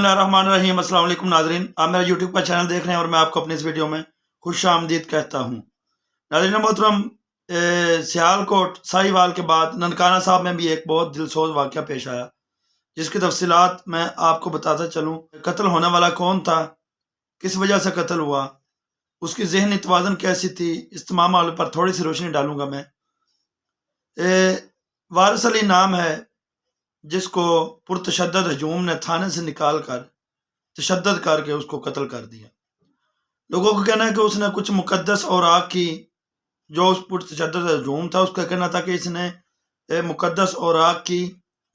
बिस्मिल्लाहिर्रहमानिर्रहीम। अस्सलाम वालेकुम नाज़रीन, आप मेरा यूट्यूब का चैनल देख रहे हैं और मैं आपको अपनी इस वीडियो में खुश आमदीद कहता हूँ। नाज़रीन मोहतरम, सियालकोट साहिवाल के बाद ननकाना साहब में भी एक बहुत दिलसोज वाक़या पेश आया, जिसकी तफसीलात मैं आपको बताता चलूँ। कत्ल होने वाला कौन था, किस वजह से कत्ल हुआ, उसकी ज़हनी तवाज़ुन कैसी थी, इस तमाम मामले पर थोड़ी सी रोशनी डालूंगा मैं। वारिस अली नाम है, जिसको पुरतशद्दद हजूम ने थाने से निकाल कर तशद्दद करके उसको कत्ल कर दिया। लोगों का कहना है कि उसने कुछ मुकद्दस औराक की, जो उस पुरतशद्दद हजूम था उसका कहना था कि इसने मुकद्दस औराक की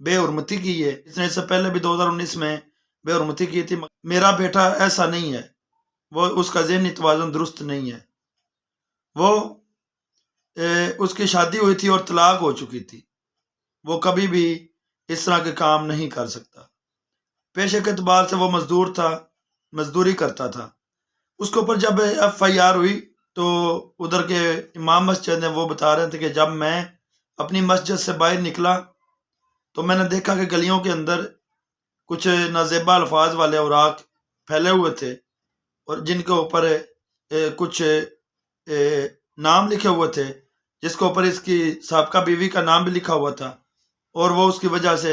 बेहुरमती की है। इसने इससे पहले भी 2019 में बेहुरमती की थी। मेरा बेटा ऐसा नहीं है, वो उसका ज़हनी तवाज़ुन दुरुस्त नहीं है। वो उसकी शादी हुई थी और तलाक हो चुकी थी। वो कभी भी इस तरह के काम नहीं कर सकता। पेशे के एतबार से वो मजदूर था, मजदूरी करता था। उसके ऊपर जब FIR हुई तो उधर के इमाम मस्जिद ने वो बता रहे थे कि जब मैं अपनी मस्जिद से बाहर निकला तो मैंने देखा कि गलियों के अंदर कुछ नाजेबा अल्फाज वाले औराक फैले हुए थे और जिनके ऊपर कुछ नाम लिखे हुए थे, जिसके ऊपर इसकी साबका बीवी का नाम भी लिखा हुआ था। और वो उसकी वजह से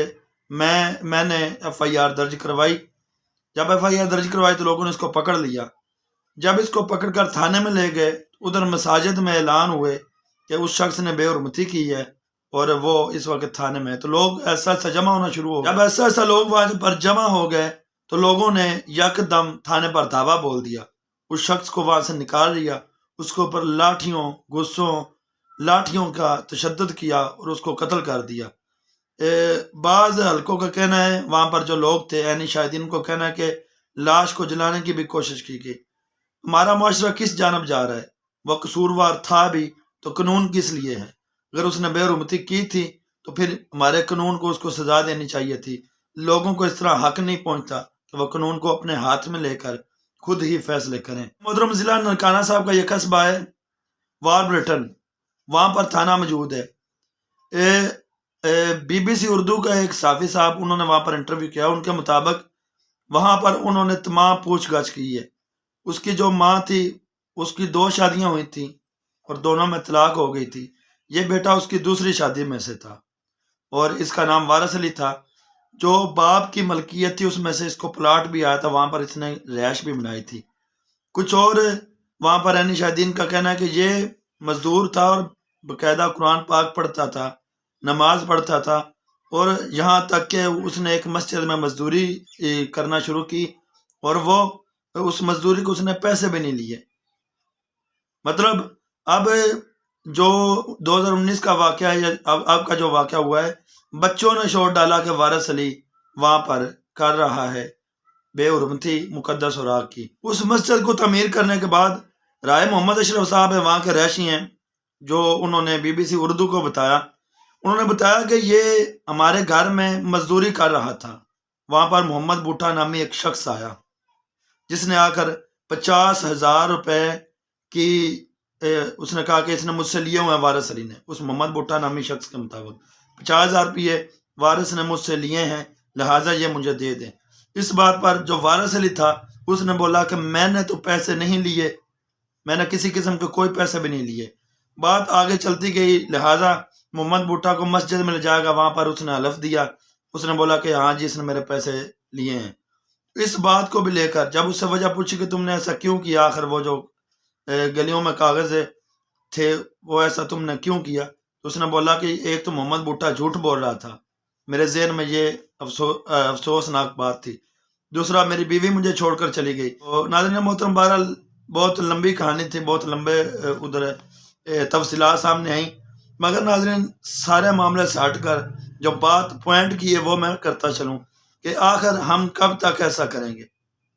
मैंने FIR दर्ज करवाई। जब FIR दर्ज करवाई तो लोगों ने इसको पकड़ लिया। जब इसको पकड़कर थाने में ले गए, उधर मसाजिद में ऐलान हुए कि उस शख्स ने बेहुरमती की है और वो इस वक्त थाने में है। तो लोग ऐसा जमा होना शुरू हो गए। जब ऐसा लोग वहां पर जमा हो गए तो लोगों ने यकदम थाने पर धावा बोल दिया, उस शख्स को वहां से निकाल लिया, उसके ऊपर लाठियों गुस्सों लाठियों का तशद्दुद किया और उसको कत्ल कर दिया। बाज़ हल्कों का कहना है, वहां पर जो लोग थे ऐनी शाहिदीन को कहना है कि लाश को जलाने की भी कोशिश की गई। हमारा मुआशरा किस जानब जा रहा है? वह कसूरवार था भी तो कानून किस लिए है? अगर उसने बेहुरमती की थी तो फिर हमारे कानून को उसको सजा देनी चाहिए थी। लोगों को इस तरह हक नहीं पहुंचता कि वह कानून को अपने हाथ में लेकर खुद ही फैसले करें। मोहतरम, जिला ननकाना साहब का यह कस्बा है वारब्रिटन, वहां पर थाना मौजूद है। BBC उर्दू का एक साफी साहब, उन्होंने वहां पर इंटरव्यू किया। उनके मुताबिक वहां पर उन्होंने तमाम पूछगछ की है। उसकी जो माँ थी, उसकी 2 शादियां हुई थी और दोनों में तलाक हो गई थी। ये बेटा उसकी दूसरी शादी में से था और इसका नाम वारिस अली था। जो बाप की मलकियत थी उसमें से इसको प्लाट भी आया था, वहां पर इसने रिहाइश भी बनाई थी। कुछ और वहां पर ऐनी शाहिदीन का कहना है कि ये मजदूर था और बाकायदा कुरान पाक पढ़ता था, नमाज पढ़ता था और यहाँ तक कि उसने एक मस्जिद में मजदूरी करना शुरू की और वो उस मजदूरी को उसने पैसे भी नहीं लिए। मतलब अब जो 2019 का वाकया है, अब का जो वाकया हुआ है, बच्चों ने शोर डाला कि वारिस अली वहां पर कर रहा है बेहुरमती मुकद्दस औराक की। उस मस्जिद को तमीर करने के बाद राय मोहम्मद अशरफ साहब है, वहां के रहशी हैं, जो उन्होंने BBC उर्दू को बताया। उन्होंने बताया कि ये हमारे घर में मजदूरी कर रहा था। वहां पर मोहम्मद बूटा नामी एक शख्स आया, जिसने आकर 50,000 रुपए की उसने कहा कि इसने मुझसे लिए हुए हैं। वारिस अली ने, उस मोहम्मद बूटा नामी शख्स के मुताबिक 50,000 रुपये वारिस ने मुझसे लिए हैं, लिहाजा ये मुझे दे दें। इस बात पर जो वारिस अली था उसने बोला कि मैंने तो पैसे नहीं लिए, मैंने किसी किस्म के कोई पैसे भी नहीं लिए। बात आगे चलती गई, लिहाजा मोहम्मद बूटा को मस्जिद में ले जाएगा। वहां पर उसने हलफ दिया, उसने बोला कि हाँ जी, इसने मेरे पैसे लिए हैं। इस बात को भी लेकर जब उससे वजह पूछी कि तुमने ऐसा क्यों किया, आखिर वो जो गलियों में कागज थे वो ऐसा तुमने क्यों किया, तो उसने बोला कि एक तो मोहम्मद बूटा झूठ बोल रहा था, मेरे ज़हन में ये अफसोसनाक बात थी। दूसरा, मेरी बीवी मुझे छोड़कर चली गई। तो नाज़रीन मोहतरम, बहरहाल बहुत लंबी कहानी थी, बहुत लंबे उधर तफसीलात सामने आई, मगर नाज़रीन सारे मामले से हटकर जो बात पॉइंट की है वो मैं करता चलूँ कि आखिर हम कब तक ऐसा करेंगे?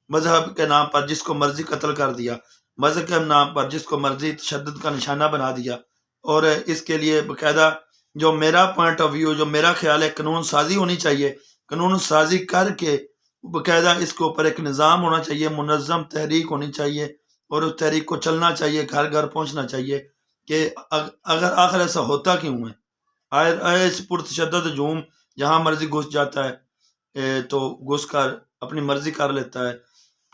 मजहब के नाम पर जिसको मर्जी कत्ल कर दिया, मजहब के नाम पर जिसको मर्जी तशद्दुद का निशाना बना दिया। और इसके लिए बाकायदा जो मेरा पॉइंट ऑफ व्यू, जो मेरा ख्याल है, कानून साजी होनी चाहिए। कानून साजी करके बाकायदा इसके ऊपर एक निज़ाम होना चाहिए, मुनज़्ज़म तहरीक होनी चाहिए और उस तहरीक को चलना चाहिए, घर घर पहुँचना चाहिए कि अगर आखिर ऐसा होता क्यों है? इस पुरतशद्दुद हजूम जहाँ मर्जी घुस जाता है तो घुस कर اپنی مرضی کر لیتا ہے.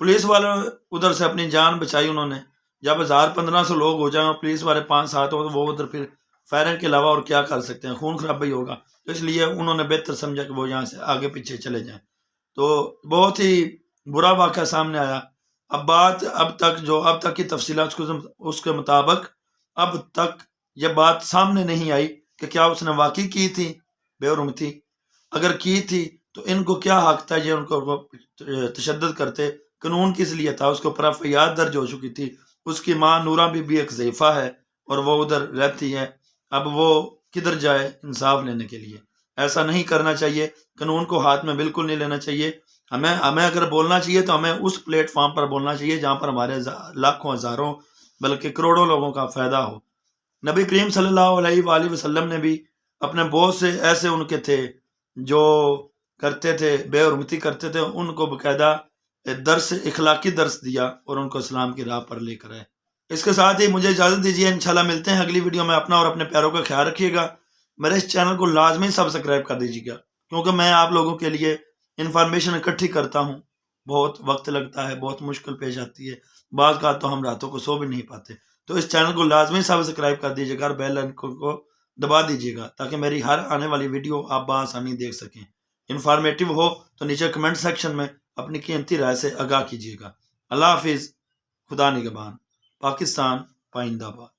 پولیس والے ادھر سے اپنی جان بچائی انہوں نے. جب 1000-1500 لوگ ہو جائیں اور پولیس والے 5-7 ہو تو وہ ادھر پھر فائرنگ کے علاوہ اور کیا کر سکتے ہیں, خون خرابہ ہی ہوگا. تو اس لیے انہوں نے بہتر سمجھا کہ وہ یہاں سے آگے پیچھے چلے جائیں. تو بہت ہی برا واقعہ سامنے آیا. اب تک کی تفصیلات اس کے مطابق اب تک یہ بات سامنے نہیں آئی کہ کیا اس نے واقعی کی تھی بے حرمتی. اگر کی تھی تو ان کو کیا حق تھا یہ ان کو تشدد کرتے. قانون کس لیے تھا؟ اس کے اوپر FIR درج ہو چکی تھی. اس کی ماں نورا بی بی ایک ضعیفہ ہے اور وہ ادھر رہتی ہے. اب وہ کدھر جائے انصاف لینے کے لیے؟ ایسا نہیں کرنا چاہیے. قانون کو ہاتھ میں بالکل نہیں لینا چاہیے. ہمیں اگر بولنا چاہیے تو ہمیں اس پلیٹ فارم پر بولنا چاہیے جہاں پر ہمارے لاکھوں ہزاروں بلکہ کروڑوں لوگوں کا فائدہ ہو. نبی کریم صلی اللہ علیہ وآلہ وسلم نے بھی اپنے بہت سے ایسے ان کے تھے جو کرتے تھے بے حرمتی کرتے تھے, ان کو باقاعدہ اخلاقی درس دیا اور ان کو اسلام کی راہ پر لے کر آئے. اس کے ساتھ ہی مجھے اجازت دیجیے, انشاءاللہ ملتے ہیں اگلی ویڈیو میں. اپنا اور اپنے پیاروں کا خیال رکھیے گا. میرے اس چینل کو لازمی سبسکرائب کر دیجیے گا کیونکہ میں آپ لوگوں کے لیے انفارمیشن اکٹھی کرتا ہوں. بہت وقت لگتا ہے, بہت مشکل پیش آتی ہے, بعض کا تو ہم راتوں کو سو بھی نہیں پاتے. تو اس چینل کو لازمی سبسکرائب کر دیجیے گا اور بیل آئیکن کو دبا دیجیے گا تاکہ میری ہر آنے والی ویڈیو آپ بآسانی دیکھ سکیں. انفارمیٹیو ہو تو نیچے کمنٹ سیکشن میں اپنی قیمتی رائے سے آگاہ کیجیے گا. اللہ حافظ. خدا نگہبان. پاکستان پائندہ باد.